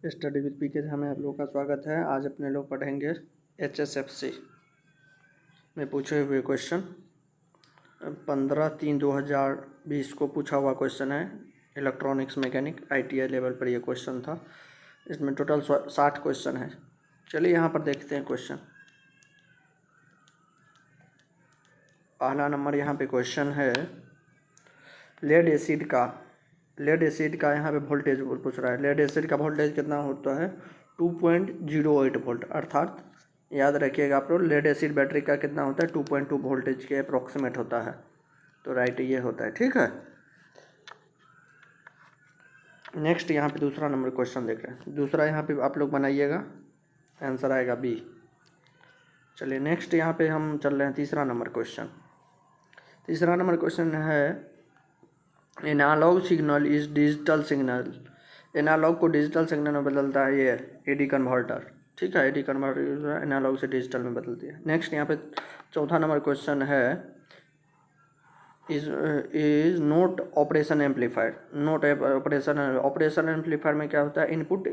Study with पीके में आप लोगों का स्वागत है। आज अपने लोग पढ़ेंगे HSFC में पूछे हुए क्वेश्चन। 15/3/2020 को पूछा हुआ क्वेश्चन है। इलेक्ट्रॉनिक्स मैकेनिक ITI लेवल पर यह क्वेश्चन था। इसमें टोटल 60 क्वेश्चन है। चलिए यहाँ पर देखते हैं क्वेश्चन। पहला नंबर यहाँ पे क्वेश्चन है लेड एसिड का यहाँ पे वोल्टेज पूछ रहा है। लेड एसिड का वोल्टेज कितना होता है 2.08 वोल्ट। अर्थात याद रखिएगा आप लोग, लेड एसिड बैटरी का कितना होता है 2.2 वोल्टेज के अप्रोक्सीमेट होता है। तो राइट ये होता है, ठीक है। नेक्स्ट यहाँ पे दूसरा नंबर क्वेश्चन देख रहे हैं। दूसरा यहाँ पे आप लोग बनाइएगा, आंसर आएगा B। चलिए नेक्स्ट यहाँ पे हम चल रहे हैं तीसरा नंबर क्वेश्चन। तीसरा नंबर क्वेश्चन है analogue signal is digital signal. Analogue को डिजिटल सिग्नल में बदलता है ये AD कन्वर्टर, ठीक है। AD कन्वर्टर एनालॉग से डिजिटल में बदलती है। नेक्स्ट यहाँ पे चौथा नंबर क्वेश्चन है is not operation amplifier. Not operation amplifier में क्या होता है, इनपुट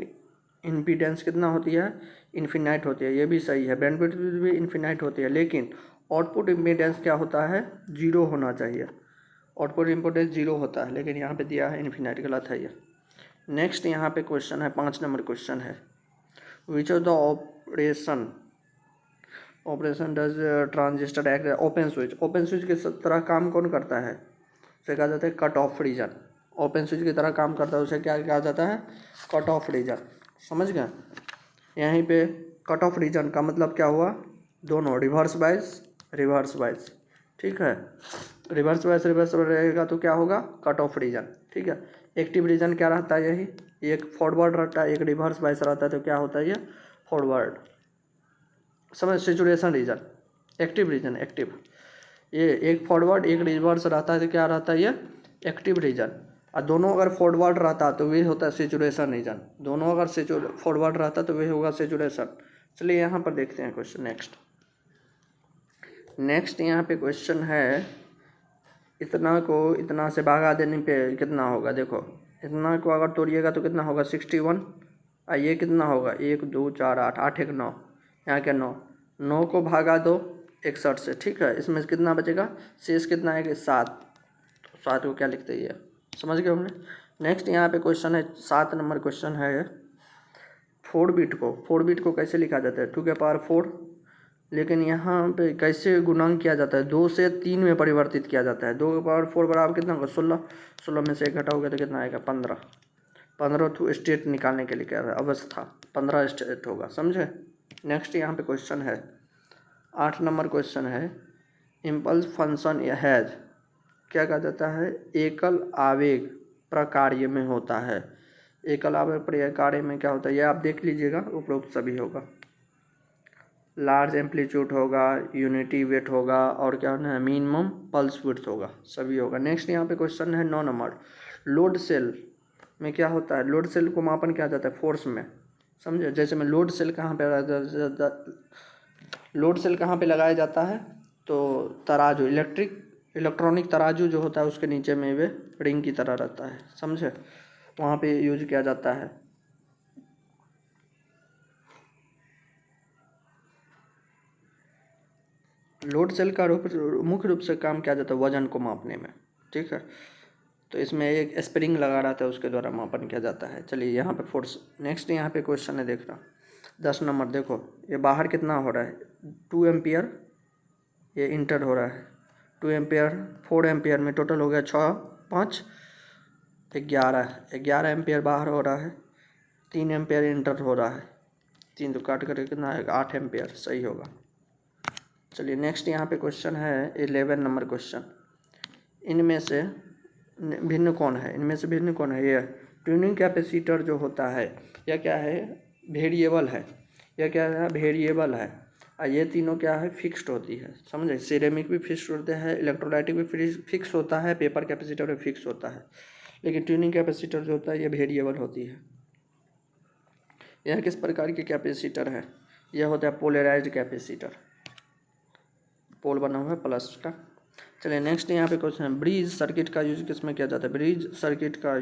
इम्पीडेंस कितना होती है, इन्फिनाइट होती है। ये भी सही है, बैंडविड्थ भी इन्फिनाइट होती है, लेकिन आउटपुट इम्पीडेंस क्या होता है, 0 होना चाहिए। आउटपुट इम्पीडेंस 0 होता है, लेकिन यहाँ पे दिया है इन्फिनाइट, गलत है ये। नेक्स्ट यहाँ पे क्वेश्चन है 5 नंबर क्वेश्चन है which of the operation does transistor act open switch. Open switch की तरह काम कौन करता है, उसे कहा जाता है cut off region. Open switch की तरह काम करता है, उसे क्या कहा जाता है, कट ऑफ रीजन। समझ गए। यहीं पे कट ऑफ रीजन का मतलब क्या हुआ, दोनों रिवर्स बाइस, ठीक है। रिवर्स बाइस रहेगा तो क्या होगा, कट ऑफ रीजन, ठीक है। एक्टिव रीजन क्या रहता है, यही एक फॉरवर्ड रहता है, एक रिवर्स बाइस रहता है, तो क्या होता है ये फॉरवर्ड। समझ। सिचुएशन रीजन, एक्टिव रीजन, एक्टिव, ये एक फॉरवर्ड एक रिवर्स रहता है, तो क्या रहता है ये एक्टिव रीजन। और दोनों अगर फॉरवर्ड रहता तो वे होता है सिचुएशन रीजन। दोनों अगर फॉरवर्ड रहता तो वे होगा सिचुएशन। चलिए यहाँ पर देखते हैं क्वेश्चन। नेक्स्ट यहाँ पे क्वेश्चन है इतना को इतना से भागा देने पे कितना होगा। देखो इतना को अगर तोड़िएगा तो कितना होगा 61। और ये कितना होगा 1 2 4 8 8 1 9, यहाँ क्या 9 को भागा दो 61 से, ठीक है। इसमें कितना बचेगा, शेष कितना है कि 7। तो 7 को क्या लिखते हैं, समझ गए हमने। नेक्स्ट यहाँ पे क्वेश्चन है 7 नंबर क्वेश्चन है 4 बिट को कैसे लिखा जाता है 2 के पावर 4। लेकिन यहाँ पे कैसे गुणन किया जाता है, 2 से 3 में परिवर्तित किया जाता है। 2 के पावर 4 बराबर कितना होगा 16। 16 में से 1 घटाओगे तो कितना आएगा 15। 15 तो स्टेट निकालने के लिए क्या है, अवस्था 15 स्टेट होगा, समझे। नेक्स्ट यहाँ पे क्वेश्चन है 8 नंबर क्वेश्चन है इम्पल्स फंक्शन हैज क्या कहा जाता है, एकल आवेग प्रकार्य में होता है। एकल आवेग प्रकार्य में क्या होता है, ये आप देख लीजिएगा, उपरोक्त सभी होगा। लार्ज एम्पलीट्यूड होगा, यूनिटी वेट होगा, और क्या होना है मिनिमम पल्स विड्थ होगा, सभी होगा। नेक्स्ट यहाँ पे क्वेश्चन है 9 नंबर लोड सेल में क्या होता है, लोड सेल को मापन किया जाता है फोर्स में, समझे। जैसे में लोड सेल कहाँ पे लगाया जाता है, तो तराजू इलेक्ट्रॉनिक तराजू जो होता है उसके नीचे में वे रिंग की तरह रहता है, समझे, वहाँ पे यूज किया जाता है। लोड सेल का मुख्य रूप से काम किया जाता है वजन को मापने में, ठीक है। तो इसमें एक स्प्रिंग लगा रहता है, उसके द्वारा मापन किया जाता है। चलिए यहाँ पे फोर्स। नेक्स्ट यहाँ पे क्वेश्चन है देख रहा 10 नंबर। देखो ये बाहर कितना हो रहा है 2 एम्पियर, ये इंटर हो रहा है 2 एम्पियर 4 एम्पियर में टोटल हो गया 6 5 11 एम्पियर बाहर हो रहा है, 3 एम्पियर इंटर हो रहा है, 3 तो काट कर कितना आएगा 8 एम्पियर, सही होगा। चलिए नेक्स्ट यहाँ पे क्वेश्चन है 11 नंबर क्वेश्चन। इनमें से भिन्न कौन है, ये ट्यूनिंग कैपेसिटर जो होता है यह क्या है, वेरिएबल है। यह क्या है, वेरिएबल है। और ये तीनों क्या है, फिक्स्ड होती है, समझे। सिरेमिक भी फिक्स्ड होते हैं, इलेक्ट्रोलाइटिक भी फिक्स होता है, पेपर कैपेसिटर भी फिक्स होता है, लेकिन ट्यूनिंग कैपेसिटर जो होता है ये वेरिएबल होती है। यह किस प्रकार की कैपेसिटर है, यह होता है पोलराइज्ड कैपेसिटर, पोल बना हुआ है प्लस का। चलिए नेक्स्ट यहाँ पे क्वेश्चन है ब्रिज सर्किट का यूज किस में किया जाता है। ब्रिज सर्किट का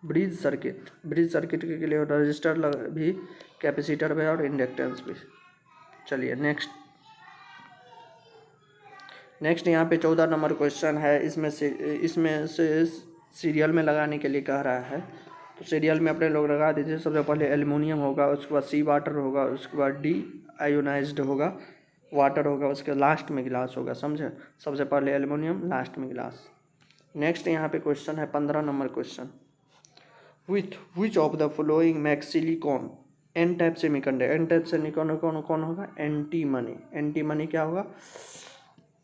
ब्रिज सर्किट के लिए रजिस्टर भी, कैपेसिटर भी और इंडक्टेंस भी। चलिए नेक्स्ट यहाँ पे 14 नंबर क्वेश्चन है। इसमें से सीरियल में लगाने के लिए कह रहा है, तो सीरियल में अपने लोग लगा दीजिए। सबसे पहले एल्युमिनियम होगा, उसके बाद सी वाटर होगा, उसके बाद डी आयोनाइज्ड होगा, वाटर होगा, उसके लास्ट में गिलास होगा। समझे, सबसे पहले एल्युमिनियम, लास्ट में गिलास। नेक्स्ट यहाँ पे क्वेश्चन है 15 number question, which of the following makes silicon N type semiconductor. N type semiconductor कौन होगा? एंटीमनी। एंटीमनी क्या होगा?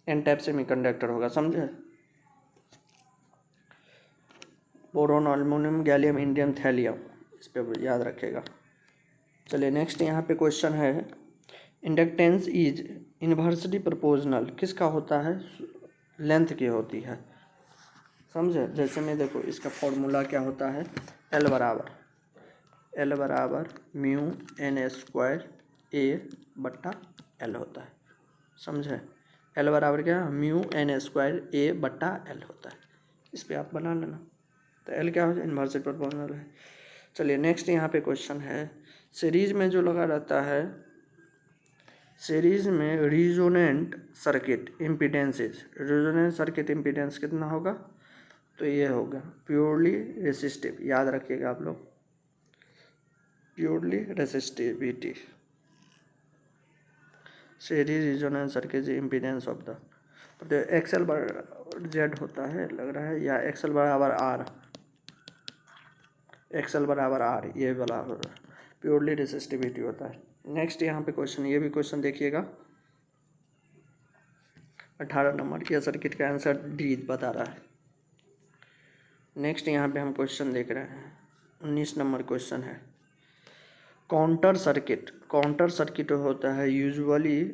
एन टाइप सेमीकंडक्टर होगा। समझे, boron, aluminium, gallium, indium, thallium, इस पर याद रखेगा। चलिए नेक्स्ट यहाँ पे क्वेश्चन है, इंडक्टेंस इज इन्वर्सली प्रोपोर्शनल किसका होता है? लेंथ की होती है। समझे, जैसे में देखो इसका फॉर्मूला क्या होता है, एल बराबर म्यू एन स्क्वायर ए बट्टा एल होता है। समझे, एल बराबर क्या? म्यू एन स्क्वायर ए बट्टा एल होता है। इस पर आप बना लेना, तो एल क्या हो जाए? इन्वर्सली प्रोपोर्शनल है। चलिए नेक्स्ट यहाँ पे क्वेश्चन है, सीरीज में जो लगा रहता है, सीरीज में रिजोनेंट सर्किट इम्पीडेंस कितना होगा? तो ये होगा प्योरली रेसिस्टिव। याद रखिएगा आप लोग, purely resistivity, series resonant circuit impedance of the XL bar Z होता है लग रहा है, या एक्सएल बराबर आर, ये वाला प्योरली रेसिस्टिविटी होता है। नेक्स्ट यहाँ पे क्वेश्चन, ये भी क्वेश्चन देखिएगा 18 नंबर, यह सर्किट का आंसर डी बता रहा है। नेक्स्ट यहाँ पे हम क्वेश्चन देख रहे हैं 19 नंबर क्वेश्चन है, काउंटर सर्किट होता है यूजुअली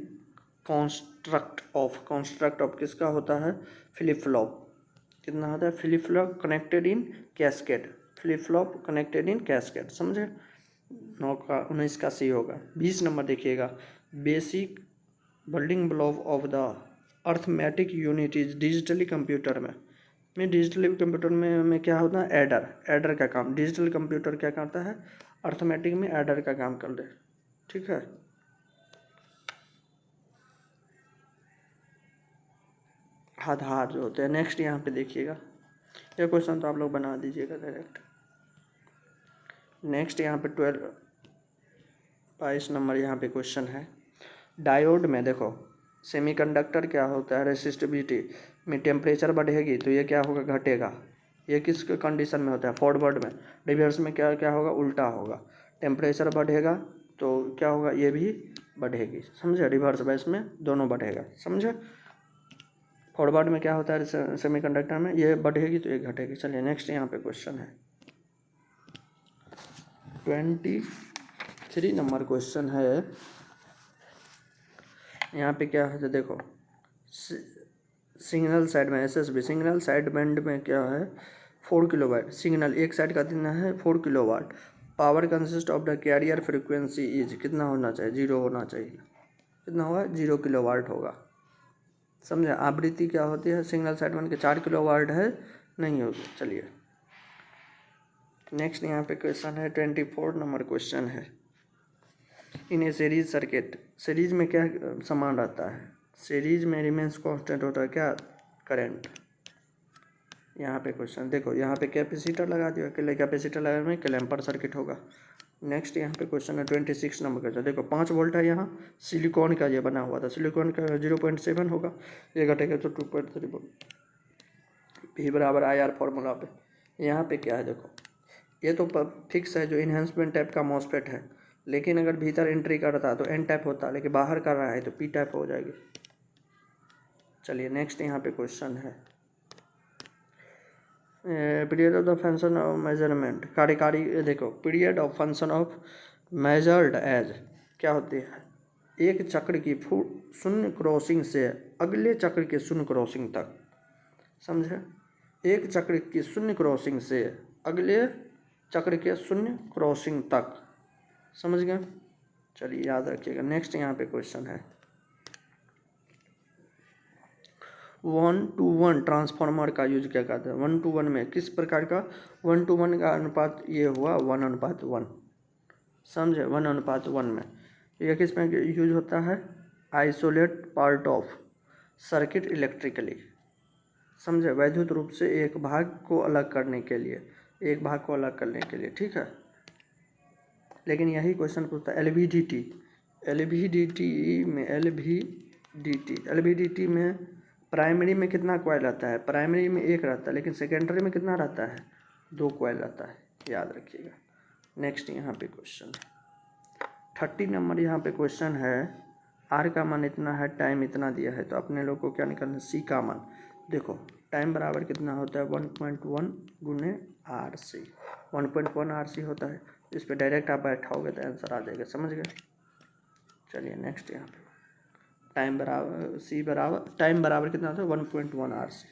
कंस्ट्रक्ट ऑफ किसका होता है? Flip flop. कितना होता है? Flip flop connected in cascade. समझे, 9 का 19 का सी होगा। 20 नंबर देखिएगा, basic building block of the arithmetic unit is digitally computer में डिजिटली कंप्यूटर में क्या होता है? एडर का काम। डिजिटल कंप्यूटर क्या करता है? अर्थमेटिक में एडर का काम कर दे। ठीक है, आधार जो होते हैं। नेक्स्ट यहाँ पे देखिएगा, ये क्वेश्चन तो आप लोग बना दीजिएगा डायरेक्ट। नेक्स्ट यहाँ पे 22 नंबर यहाँ पे क्वेश्चन है, डायोड में देखो सेमीकंडक्टर क्या होता है? रेसिस्टिविटी में टेम्परेचर बढ़ेगी तो ये क्या होगा? घटेगा। ये किस कंडीशन में होता है? फॉरवर्ड में। रिवर्स में क्या होगा? उल्टा होगा। टेम्परेचर बढ़ेगा तो क्या होगा? ये भी बढ़ेगी। समझे, रिवर्स बेस में दोनों बढ़ेगा। समझे, फॉरवर्ड में क्या होता है सेमीकंडक्टर में? ये बढ़ेगी तो ये घटेगी। चलिए नेक्स्ट यहाँ पे क्वेश्चन है 23 नंबर क्वेश्चन है। यहाँ पे क्या है? देखो सिग्नल साइड में SSB सिग्नल साइड बैंड में क्या है? 4 किलोवाट सिग्नल, एक साइड का कितना है? 4 kilowatt. Power consist of the carrier frequency is कितना होना चाहिए? 0 होना चाहिए। कितना होगा? 0 किलोवाट होगा। समझे, आवृत्ति क्या होती है? सिग्नल साइड बैंड के 4 किलोवाट है, नहीं होगी। चलिए नेक्स्ट यहाँ पे क्वेश्चन है 24 नंबर क्वेश्चन है, इन ए सीरीज सर्किट, सीरीज में क्या समान रहता है? सीरीज में रिमेंस कांस्टेंट होता है क्या? करंट। यहाँ पे क्वेश्चन देखो, यहाँ पे कैपेसिटर लगा दिया, कैपेसिटर लगाने में क्लैम्पर सर्किट होगा। नेक्स्ट यहाँ पे क्वेश्चन है 26 नंबर का, देखो 5 वोल्ट है, यहाँ सिलिकॉन का ये बना हुआ था, सिलिकॉन का 0.7 होगा, ये घटेगा तो 2.3 भी बराबर IR फॉर्मूला पे। यहाँ पे क्या है? देखो ये तो फिक्स है, जो इन्हेंसमेंट टाइप का मॉसफेट है, लेकिन अगर भीतर एंट्री करता तो एन टाइप होता, लेकिन बाहर कर रहा है तो पी टाइप हो जाएगी। चलिए नेक्स्ट यहाँ पे क्वेश्चन है, period of the function of measurement, कार्यकारी। देखो period of function of measured as क्या होती है? एक चक्र की शून्य क्रॉसिंग से अगले चक्र के शून्य क्रॉसिंग तक। समझे, एक चक्र की शून्य क्रॉसिंग से अगले चक्र के शून्य क्रॉसिंग तक। समझ गए, चलिए याद रखिएगा। नेक्स्ट यहाँ पे क्वेश्चन है, 1:1 ट्रांसफार्मर का यूज किया जाता है। 1:1 में किस प्रकार का 1:1 का अनुपात ये हुआ 1:1, समझे, 1:1 में। यह किस में यूज होता है, isolate part of circuit electrically, समझे, वैद्युत रूप से एक भाग को अलग करने के लिए, एक भाग को अलग करने के लिए, ठीक है। लेकिन यही क्वेश्चन पूछता है एलवीडीटी, एलवीडीटी में प्राइमरी में कितना कॉइल रहता है, प्राइमरी में एक रहता है, लेकिन सेकेंडरी में कितना रहता है, 2 कॉइल रहता है, याद रखिएगा। नेक्स्ट यहाँ पे क्वेश्चन 30 नंबर यहाँ पे क्वेश्चन है, आर का मान इतना है, टाइम इतना दिया है, तो अपने लोग को क्या निकालना है, सी का मान। देखो टाइम बराबर कितना होता है 1.1 गुने आर सी, 1.1 आर सी होता है। इस पर डायरेक्ट आप बैठाओगे तो आंसर आ जाएगा, समझ गए। चलिए नेक्स्ट यहाँ पे टाइम बराबर कितना होता है 1.1 आर सी।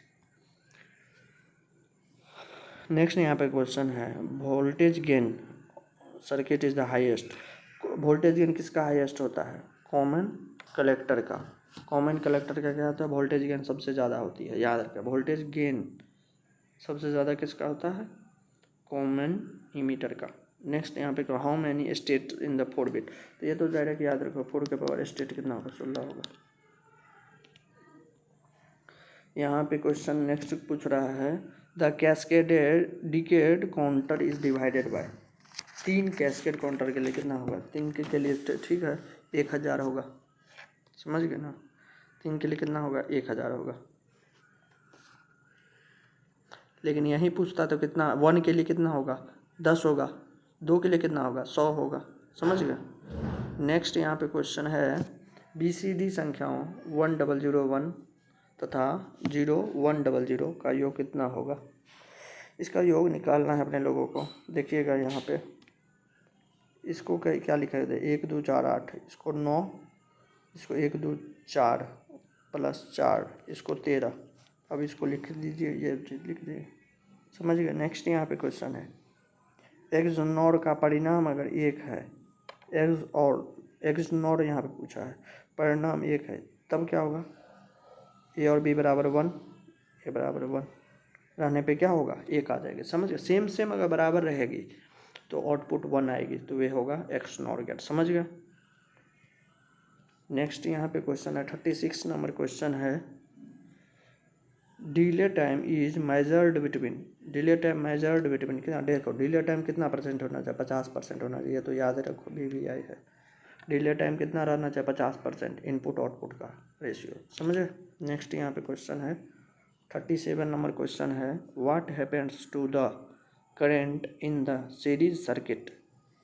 नेक्स्ट यहाँ पे क्वेश्चन है voltage gain circuit is the highest. Voltage gain किसका हाईएस्ट होता है, कॉमन कलेक्टर का। कॉमन कलेक्टर का क्या होता है, वोल्टेज गेन सबसे ज़्यादा होती है, याद रखें। वोल्टेज गेन सबसे ज़्यादा किसका होता है, कॉमन इमीटर का। नेक्स्ट यहाँ पे how many state in the 4 bit, तो ये तो डायरेक्ट याद रखो, 4 के पावर स्टेट कितना होगा, 16 होगा। यहाँ पे क्वेश्चन नेक्स्ट पूछ रहा है the cascaded decade counter is divided by. 3 cascade counter के लिए कितना होगा, 3 के लिए ठीक है 1000 होगा, समझ गए ना। 3 के लिए कितना होगा, 1000 होगा। लेकिन यही पूछता तो कितना, 1 के लिए कितना होगा 10 होगा, 2 के लिए कितना होगा 100 होगा, समझ गए। नेक्स्ट यहाँ पे क्वेश्चन है BCD संख्याओं 1001 तथा 0100 का योग कितना होगा। इसका योग निकालना है अपने लोगों को। देखिएगा यहाँ पे इसको क्या लिखा है, 1 2 4 8, इसको 9, इसको 1 2 4 प्लस 4, इसको 13। अब इसको लिख दीजिए, ये लिख दीजिए, समझ गए। नेक्स्ट यहाँ पे क्वेश्चन है एक्स नॉर का परिणाम अगर 1 है, एक्स नॉर यहाँ पे पूछा है, परिणाम 1 है, तब क्या होगा, ए और बी बराबर 1, ए बराबर 1 रहने पे क्या होगा 1 आ जाएगी, समझ गए। सेम अगर बराबर रहेगी तो आउटपुट 1 आएगी, तो वे होगा एक्स नॉर गेट, समझ गए। नेक्स्ट यहाँ पे क्वेश्चन है 36 नंबर क्वेश्चन है delay time is measured between, delay time measured between कितना, देखो डिले टाइम कितना परसेंट होना चाहिए, 50% होना चाहिए, तो याद रखो BVI है। डिले टाइम कितना रहना चाहिए, 50% इनपुट आउटपुट का रेशियो, समझे। नेक्स्ट यहाँ पे क्वेश्चन है 37 नंबर क्वेश्चन है what happens to the current in the series circuit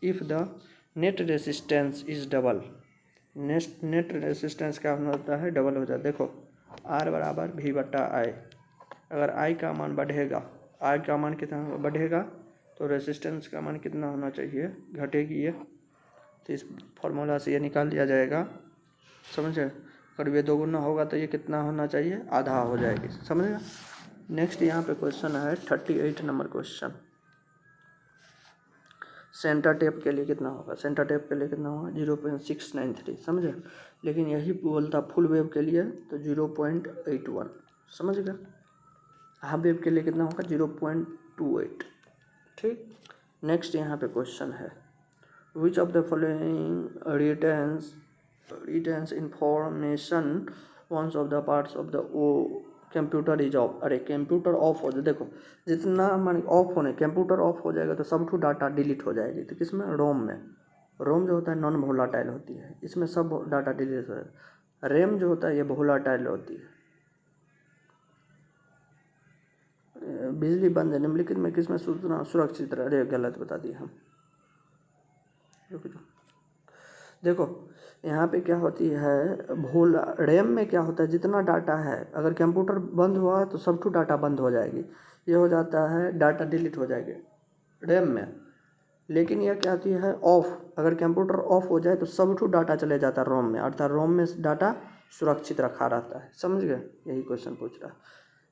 if the net resistance is double. Net resistance क्या होता है, डबल हो जाता है। देखो R बराबर V/I, अगर I का मान बढ़ेगा, I का मान कितना बढ़ेगा तो रेसिस्टेंस का मान कितना होना चाहिए, घटेगी ये, तो इस फॉर्मूला से ये निकाल दिया जाएगा, समझे। अगर ये 2 गुना होगा तो ये कितना होना चाहिए, आधा हो जाएगी, समझेगा। नेक्स्ट यहाँ पे क्वेश्चन है 38 नंबर क्वेश्चन सेंटर टेप के लिए कितना होगा, सेंटर टेप के लिए कितना होगा 0.693, समझे। लेकिन यही बोलता फुल वेव के लिए तो 0.81, समझ गया। हाफ वेव के लिए कितना होगा 0.28, ठीक। नेक्स्ट यहाँ पे क्वेश्चन है which of the following retains information once off the parts of the computer is off. अरे कंप्यूटर ऑफ हो जाए, देखो जितना मान ऑफ होने, कंप्यूटर ऑफ हो जाएगा तो सब डाटा डिलीट हो जाएगी, तो किसमें, रोम में। रोम जो होता है नॉन वोलाटाइल होती है, इसमें सब डाटा डिलीट हो जाएगा। रैम जो होता है ये वोलाटाइल होती है। बिजली बंद है निम्नलिखित में किसमें सूचना सुरक्षित रहे, अरे गलत बता दिया हम, देखो यहाँ पे क्या होती है, रैम में क्या होता है, जितना डाटा है अगर कंप्यूटर बंद हुआ तो सब डाटा बंद हो जाएगी, ये हो जाता है डाटा डिलीट हो जाएगी रैम में। लेकिन यह क्या होती है ऑफ, अगर कंप्यूटर ऑफ हो जाए तो सब डाटा चले जाता है रोम में, अर्थात रोम में डाटा सुरक्षित रखा रहता है, समझ गए। यही क्वेश्चन पूछ रहा है,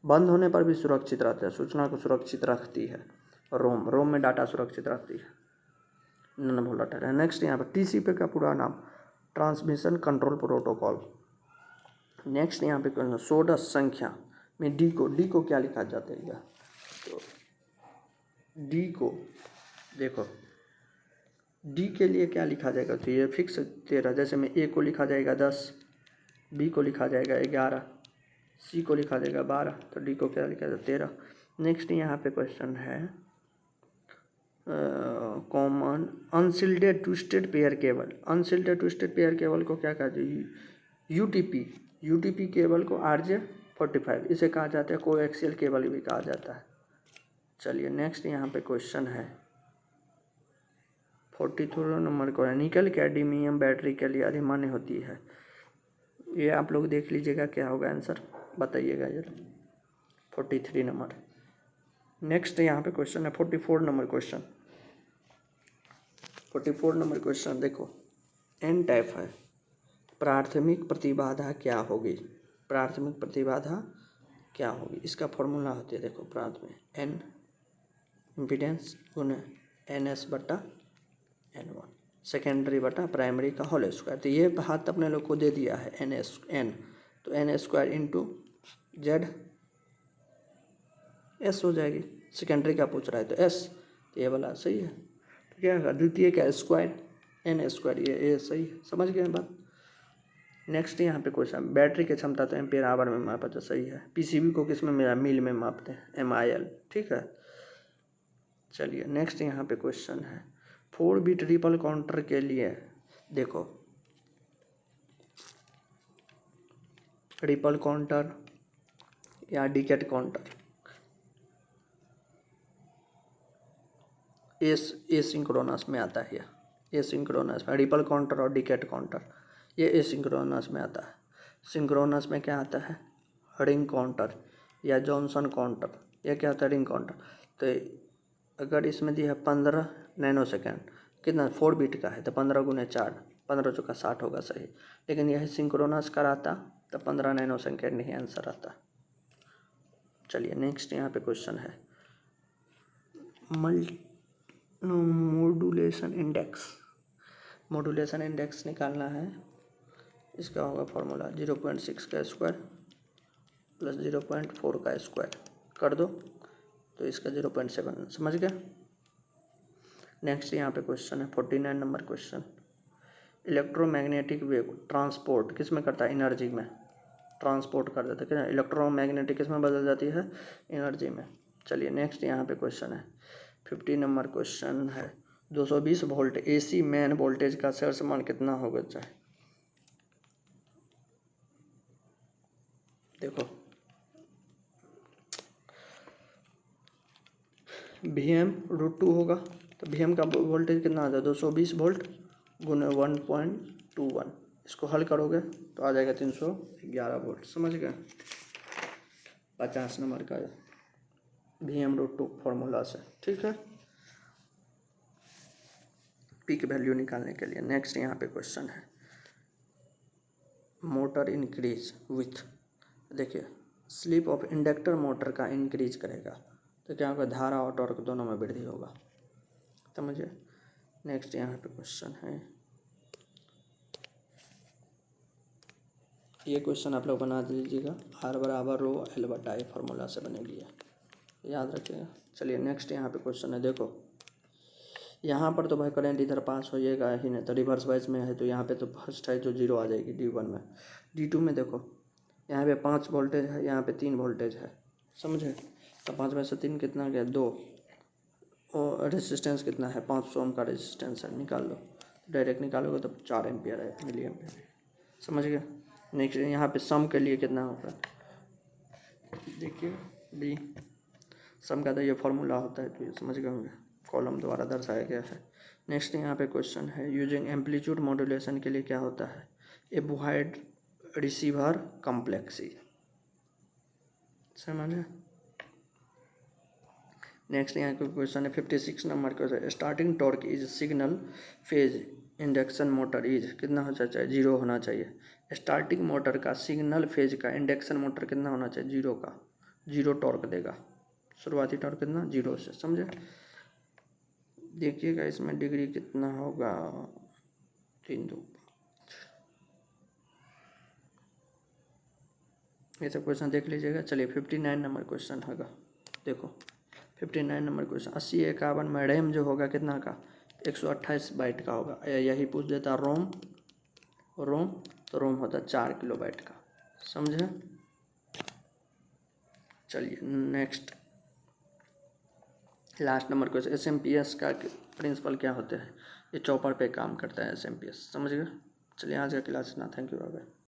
बंद होने पर भी सुरक्षित रहता है, सूचना को सुरक्षित रखती है रोम में डाटा सुरक्षित रखती है, नॉन वोलाटाइल है। नेक्स्ट यहाँ पर TCP का पूरा नाम ट्रांसमिशन कंट्रोल प्रोटोकॉल, नेक्स्ट यहाँ पे क्वेश्चन, षोडश संख्या में डी को क्या लिखा जाता है? तो डी को देखो, डी के लिए क्या लिखा जाएगा? तो ये फिक्स 13, जैसे में ए को लिखा जाएगा 10, बी को लिखा जाएगा 11, सी को लिखा जाएगा 12, तो डी को क्या लिखा जाएगा? 13। नेक्स्ट यहाँ पे क्वेश्चन है common unshielded twisted pair cable. Unshielded twisted pair cable को क्या कहा जाए? यूटीपी केबल को RJ45, इसे कहा जाता है कोएक्सियल केबल भी कहा जाता है। चलिए नेक्स्ट यहाँ पे क्वेश्चन है 43 नंबर को, निकल कैडमियम बैटरी के लिए अधिमान्य होती है। ये आप लोग देख लीजिएगा क्या होगा आंसर, बताइएगा जरा। 43 नंबर। नेक्स्ट यहाँ पे क्वेश्चन है 44 नंबर क्वेश्चन। 44 नंबर क्वेश्चन देखो, एन टाइप है, प्राथमिक प्रतिबाधा क्या होगी? प्राथमिक प्रतिबाधा क्या होगी? इसका फॉर्मूला होती है देखो, प्राथमिक एन इम्पीडेंस गुना NS/N1, सेकेंडरी बटा प्राइमरी का होल स्क्वायर। तो ये बात अपने लोग को दे दिया है N, तो N² इंटू Z S हो जाएगी। सेकेंडरी का पूछ रहा है तो S, तो ये वाला सही है। तो क्या होगा? द्वितीय का स्क्वायर N², ये सही है, समझ गए बात। नेक्स्ट यहाँ पे क्वेश्चन, बैटरी की क्षमता तो एम्पियर आवर में मापा, तो सही है। पीसीबी को किस में मिला? मिल में मापते हैं, MIL, ठीक है। चलिए नेक्स्ट यहाँ पे क्वेश्चन है 4 बिट रिपल काउंटर के लिए देखो, रिपल काउंटर या डिकेट काउंटर, एसिंक्रोनस में आता है। एसिंक्रोनस में रिपल काउंटर और डिकेट काउंटर, ये एसिंक्रोनस में आता है। सिंक्रोनस में क्या आता है? रिंग काउंटर या जॉनसन काउंटर, यह क्या होता है? Ring counter. तो अगर इसमें दिया है 15 नैनो सेकेंड, कितना? 4 बिट का है, तो 15 × 4, 15 × 60 होगा सही। लेकिन यह सिंक्रोनस कराता तो 15 नैनो सेकेंड ही आंसर आता। चलिए नेक्स्ट यहाँ पे क्वेश्चन है मॉड्यूलेशन इंडेक्स। मॉड्यूलेशन इंडेक्स निकालना है, इसका होगा फॉर्मूला 0.6 का स्क्वायर प्लस 0.4 का स्क्वायर कर दो, तो इसका 0.7, समझ गया। नेक्स्ट यहाँ पे क्वेश्चन है 49 number question, electromagnetic wave transport किस में करता है? एनर्जी में ट्रांसपोर्ट कर देता है, क्या? इलेक्ट्रोमैग्नेटिक किस में बदल जाती है? एनर्जी में। चलिए नेक्स्ट यहाँ पे क्वेश्चन है 50 नंबर क्वेश्चन है 220 वोल्ट AC मेन वोल्टेज का शीर्ष मान कितना होगा चाहिए? देखो Vm√2 होगा, तो Vm का वोल्टेज कितना आता है? 220 वोल्ट गुना 1.21, इसको हल करोगे तो आ जाएगा 311 वोल्ट, समझ गए। 50 नंबर का Vm√2 फॉर्मूला से, ठीक है, पीक वैल्यू निकालने के लिए। नेक्स्ट यहाँ पे क्वेश्चन है मोटर इंक्रीज विथ, देखिए स्लिप ऑफ इंडक्टर मोटर का इंक्रीज करेगा तो क्या होगा? धारा और टॉर्क दोनों में वृद्धि होगा, समझिए। नेक्स्ट यहाँ पे क्वेश्चन है, ये क्वेश्चन आप लोग बना दीजिएगा, R = ρL/I फार्मूला से बनेगी, याद रखिएगा। चलिए नेक्स्ट यहाँ पे क्वेश्चन है, देखो यहाँ पर तो भाई करंट इधर पास होइएगा ही नहीं, तो रिवर्स वाइज में है, तो यहाँ पे तो फर्स्ट है जो 0 आ जाएगी D1 में। D2 में देखो यहाँ पे 5 वोल्टेज है, यहाँ पे 3 वोल्टेज है, समझे। तो 5 में से 3 कितना गया? 2, और रेजिस्टेंस कितना है? 500 ओम का रेजिस्टेंस है, निकाल लो, डायरेक्ट निकालोगे तो 4 एम्पियर है, मिली एम्पियर, समझ गए। नेक्स्ट यहाँ पे सम के लिए कितना होगा? देखिए B सम का तो ये फॉर्मूला होता है, तो ये समझ गए होंगे, कॉलम द्वारा दर्शाया गया है। नेक्स्ट यहाँ पे क्वेश्चन है यूजिंग एम्पलीट्यूड मॉड्यूलेशन के लिए क्या होता है? एबुहाइड रिसीवर कॉम्प्लेक्सी, समझे। नेक्स्ट यहाँ का क्वेश्चन है 56 number question, starting torque is signal phase induction motor is, कितना होना चाहिए? 0 होना चाहिए। स्टार्टिंग मोटर का सिग्नल फेज का इंडक्शन मोटर कितना होना चाहिए? 0 का, 0 टॉर्क देगा, शुरुआती टॉर्क कितना? 0 से, समझे। देखिएगा इसमें डिग्री कितना होगा? 3 2 ये सब क्वेश्चन देख लीजिएगा। चलिए 59 नंबर क्वेश्चन होगा। देखो 59 नंबर क्वेश्चन, 8051 में रैम जो होगा कितना का, 128 बाइट का होगा। यही पूछ देता रोम, तो रोम होता 4 किलोबाइट का। समझे? चलिए next last number question, SMPS का प्रिंसिपल क्या होते हैं? ये चॉपर पे काम करता है SMPS। समझ गए? चलिए आज का क्लास इतना। Thank you bye bye.